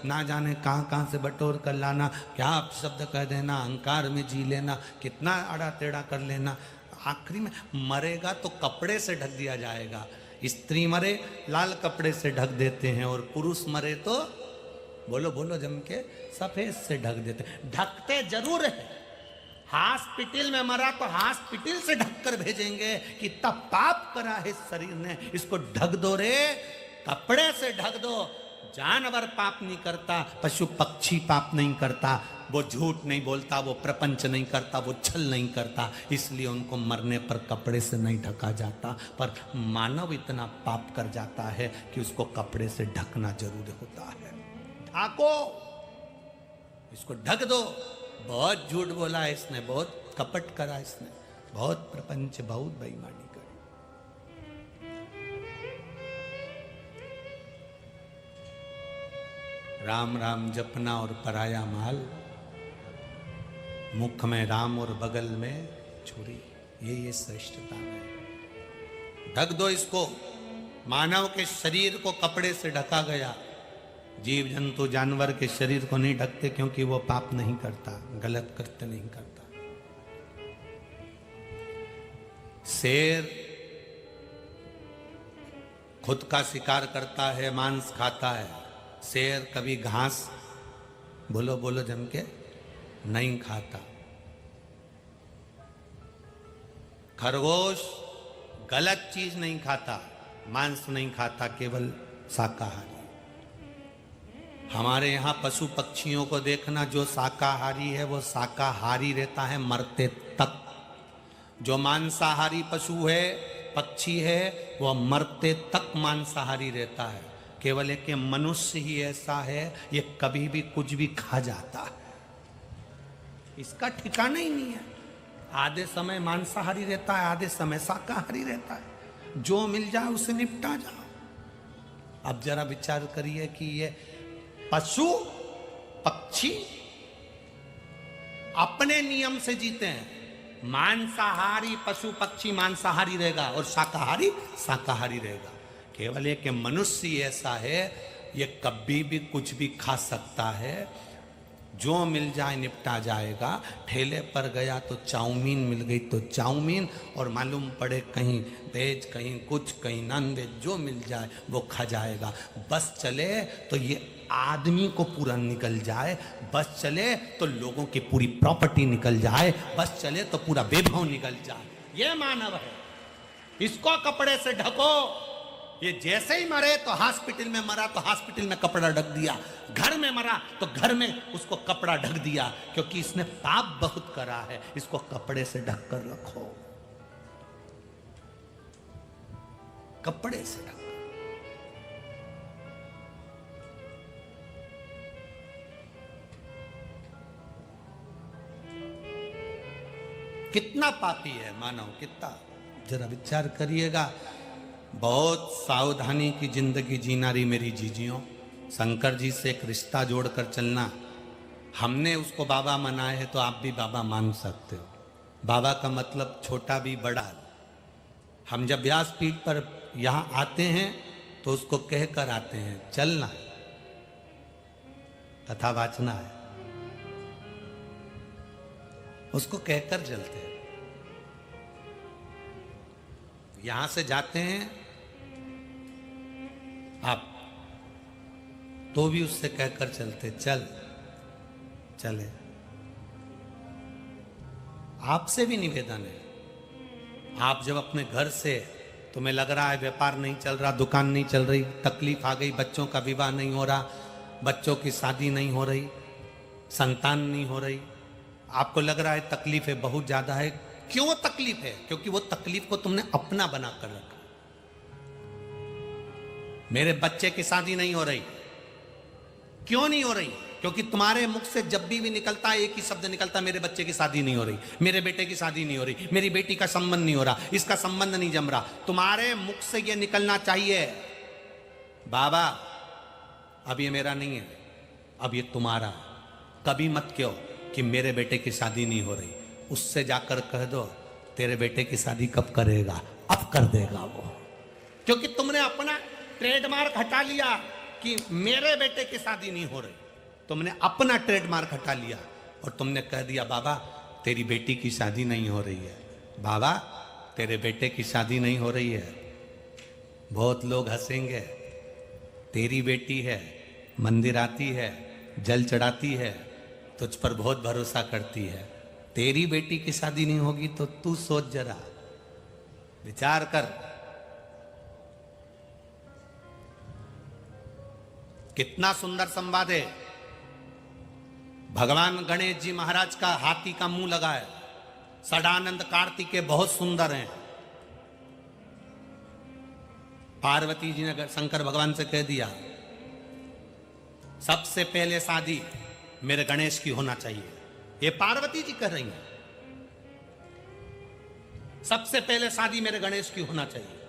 ना जाने कहाँ कहाँ से बटोर कर लाना, क्या शब्द कह देना, अहंकार में जी लेना, कितना आड़ा टेढ़ा कर लेना। आखिरी में मरेगा तो कपड़े से ढक दिया जाएगा। स्त्री मरे लाल कपड़े से ढक देते हैं, और पुरुष मरे तो बोलो बोलो जम के सफेद से ढक देते। ढकते जरूर है। हॉस्पिटल में मरा तो हॉस्पिटल से ढककर भेजेंगे कि तब पाप करा है शरीर ने, इसको ढक दो रे, कपड़े से ढक दो। जानवर पाप नहीं करता, पशु पक्षी पाप नहीं करता, वो झूठ नहीं बोलता, वो प्रपंच नहीं करता, वो छल नहीं करता, इसलिए उनको मरने पर कपड़े से नहीं ढका जाता। पर मानव इतना पाप कर जाता है कि उसको कपड़े से ढकना जरूर होता है। ढाको, इसको ढक दो। बहुत झूठ बोला है इसने, बहुत कपट करा इसने, बहुत प्रपंच, बहुत बेईमानी करी। राम राम जपना और पराया माल, मुख में राम और बगल में छुरी, ये श्रेष्ठता है। ढक दो इसको। मानव के शरीर को कपड़े से ढका गया, जीव जंतु जानवर के शरीर को नहीं ढकते, क्योंकि वो पाप नहीं करता, गलत कृत्य नहीं करता। शेर खुद का शिकार करता है, मांस खाता है। शेर कभी घास, बोलो बोलो जम के, नहीं खाता। खरगोश गलत चीज नहीं खाता, मांस नहीं खाता, केवल शाकाहारी। हमारे यहाँ पशु पक्षियों को देखना, जो शाकाहारी है वो शाकाहारी रहता है मरते तक। जो मांसाहारी पशु है, पक्षी है, वो मरते तक मांसाहारी रहता है। केवल एक मनुष्य ही ऐसा है, ये कभी भी कुछ भी खा जाता है, इसका ठिकाना ही नहीं है। आधे समय मांसाहारी रहता है, आधे समय शाकाहारी रहता है। जो मिल जाए उसे निपटा जाओ। अब जरा विचार करिए कि ये पशु पक्षी अपने नियम से जीते हैं। मांसाहारी पशु पक्षी मांसाहारी रहेगा और शाकाहारी शाकाहारी रहेगा। केवल एक मनुष्य ऐसा है, ये कभी भी कुछ भी खा सकता है, जो मिल जाए निपटा जाएगा। ठेले पर गया तो चाउमीन मिल गई तो चाउमीन, और मालूम पड़े कहीं वेज कहीं कुछ कहीं नॉन वेज, जो मिल जाए वो खा जाएगा। बस चले तो ये आदमी को पूरा निकल जाए, बस चले तो लोगों की पूरी प्रॉपर्टी निकल जाए, बस चले तो पूरा वैभव निकल जाए। ये मानव है, इसको कपड़े से ढको। ये जैसे ही मरे तो हॉस्पिटल में मरा तो हॉस्पिटल में कपड़ा ढक दिया, घर में मरा तो घर में उसको कपड़ा ढक दिया, क्योंकि इसने पाप बहुत करा है। इसको कपड़े से ढक कर रखो, कपड़े से ढक। कितना पापी है मानव, कितना, जरा विचार करिएगा। बहुत सावधानी की जिंदगी जीना रही मेरी जीजियों। शंकर जी से एक रिश्ता जोड़कर चलना। हमने उसको बाबा मनाए है तो आप भी बाबा मान सकते हो। बाबा का मतलब छोटा भी बड़ा। हम जब व्यासपीठ पर यहाँ आते हैं तो उसको कहकर आते हैं, चलना है, कथा वाचना है, उसको कहकर चलते हैं। यहां से जाते हैं आप तो भी उससे कहकर चलते, चल चले। आपसे भी निवेदन है, आप जब अपने घर से, तुम्हें लग रहा है व्यापार नहीं चल रहा, दुकान नहीं चल रही, तकलीफ आ गई, बच्चों का विवाह नहीं हो रहा, बच्चों की शादी नहीं हो रही, संतान नहीं हो रही, आपको लग रहा है तकलीफ है बहुत ज्यादा है। क्यों तकलीफ है? क्योंकि वो तकलीफ को तुमने अपना बना कर रखा। मेरे बच्चे की शादी नहीं हो रही, क्यों नहीं हो रही? क्योंकि तुम्हारे मुख से जब भी निकलता है एक ही शब्द निकलता, मेरे बच्चे की शादी नहीं हो रही, मेरे बेटे की शादी नहीं हो रही, मेरी बेटी का संबंध नहीं हो रहा, इसका संबंध नहीं जम रहा। तुम्हारे मुख से यह निकलना चाहिए, बाबा अब ये मेरा नहीं है, अब ये तुम्हारा। कभी मत क्यों कि मेरे बेटे की शादी नहीं हो रही, उससे जाकर कह दो तेरे बेटे की शादी कब करेगा, अब कर देगा वो। क्योंकि तुमने अपना ट्रेडमार्क हटा लिया, कि मेरे बेटे की शादी नहीं हो रही, तुमने अपना ट्रेडमार्क हटा लिया और तुमने कह दिया बाबा तेरी बेटी की शादी नहीं हो रही है, बाबा तेरे बेटे की शादी नहीं हो रही है। बहुत लोग हंसेंगे, तेरी बेटी है, मंदिर आती है, जल चढ़ाती है, तुझ पर बहुत भरोसा करती है, तेरी बेटी की शादी नहीं होगी तो तू सोच जरा, विचार कर। कितना सुंदर संवाद है। भगवान गणेश जी महाराज का हाथी का मुंह लगा है, सदानंद कार्तिकेय बहुत सुंदर हैं। पार्वती जी ने शंकर भगवान से कह दिया सबसे पहले शादी मेरे गणेश की होना चाहिए। ये पार्वती जी कह रही हैं सबसे पहले शादी मेरे गणेश की होना चाहिए।